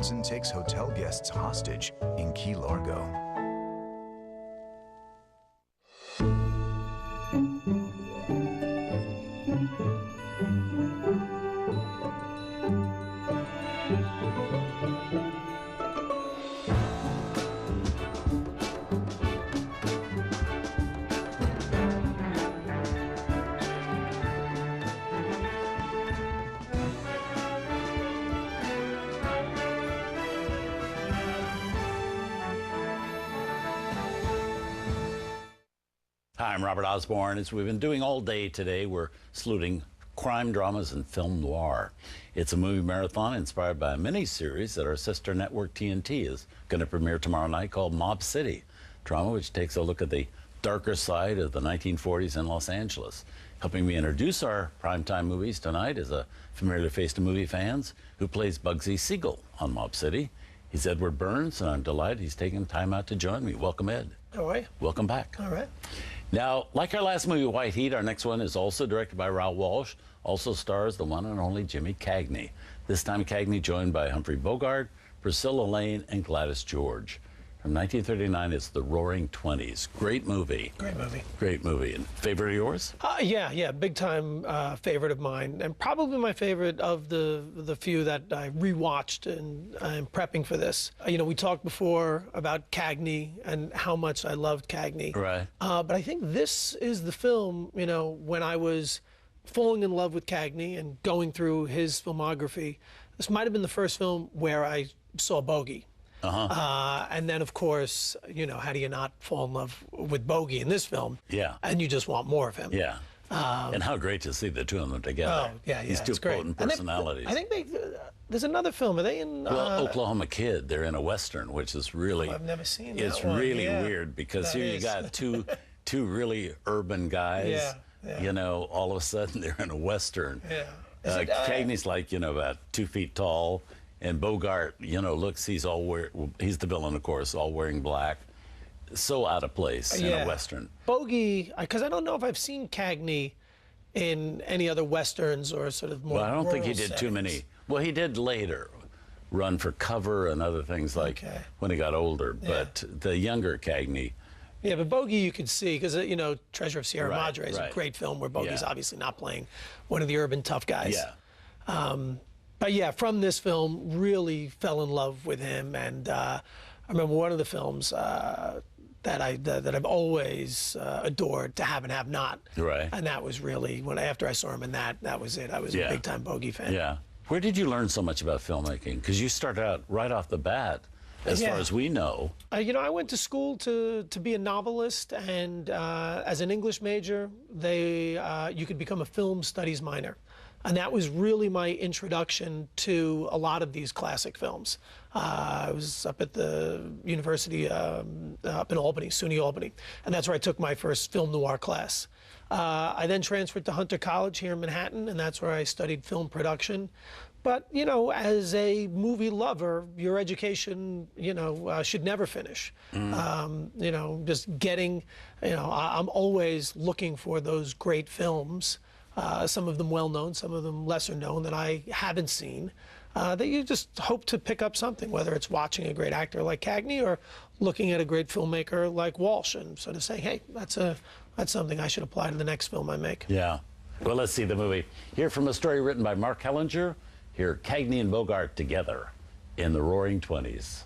person takes hotel guests hostage in Key Largo. Hi, I'm Robert Osborne. As we've been doing all day today, we're saluting crime dramas and film noir. It's a movie marathon inspired by a mini-series that our sister network TNT is going to premiere tomorrow night called Mob City, drama which takes a look at the darker side of the 1940s in Los Angeles. Helping me introduce our primetime movies tonight is a familiar face to movie fans who plays Bugsy Siegel on Mob City. He's Edward Burns, and I'm delighted he's taken time out to join me. Welcome, Ed. How are you? Welcome back. All right. Now, like our last movie, White Heat, our next one is also directed by Raoul Walsh, also stars the one and only Jimmy Cagney. This time Cagney joined by Humphrey Bogart, Priscilla Lane, and Gladys George. From 1939, it's The Roaring Twenties. Great movie. Great movie. Great movie. And favorite of yours? Yeah, big time favorite of mine, and probably my favorite of the few that I rewatched and I'm prepping for this. You know, we talked before about Cagney and how much I loved Cagney. Right. But I think this is the film, you know, when I was falling in love with Cagney and going through his filmography, this might have been the first film where I saw Bogey. And then, of course, you know, how do you not fall in love with Bogey in this film? Yeah. And you just want more of him. Yeah. And how great to see the two of them together. Oh, yeah, These two it's great. potent personalities. I think there's another film. Are they in? Well, Oklahoma Kid. They're in a Western, which is really... I've never seen that It's one. really weird because here you got two really urban guys. Yeah. You know, all of a sudden they're in a Western. Yeah. Cagney's like, you know, about 2 feet tall. And Bogart, you know, looks, he's the villain, of course, all wearing black. So out of place in a Western. Bogey, because I don't know if I've seen Cagney in any other Westerns or sort of more Well, I don't think he did settings. too many. Well, he did later Run for Cover and other things like when he got older. Yeah. But the younger Cagney. Yeah, but Bogey you could see, because, you know, Treasure of Sierra Madre is a great film where Bogey's obviously not playing one of the urban tough guys. Yeah. But yeah, from this film, really fell in love with him, and I remember one of the films that I've always adored, To Have and Have Not. Right. And that was really after I saw him in that was it. I was a big time Bogey fan. Yeah. Where did you learn so much about filmmaking? Because you started out right off the bat, as far as we know. You know, I went to school to be a novelist, and as an English major, you could become a film studies minor. And that was really my introduction to a lot of these classic films. I was up at the university up in Albany, SUNY Albany, and that's where I took my first film noir class. I then transferred to Hunter College here in Manhattan, and that's where I studied film production. But, you know, as a movie lover, your education, you know, should never finish. You know, just getting, you know, I'm always looking for those great films. Some of them well-known, some of them lesser-known that I haven't seen, that you just hope to pick up something, whether it's watching a great actor like Cagney or looking at a great filmmaker like Walsh and sort of saying, hey, that's something I should apply to the next film I make. Yeah. Well, let's see the movie. Here from a story written by Mark Hellinger, here Cagney and Bogart together in The Roaring Twenties.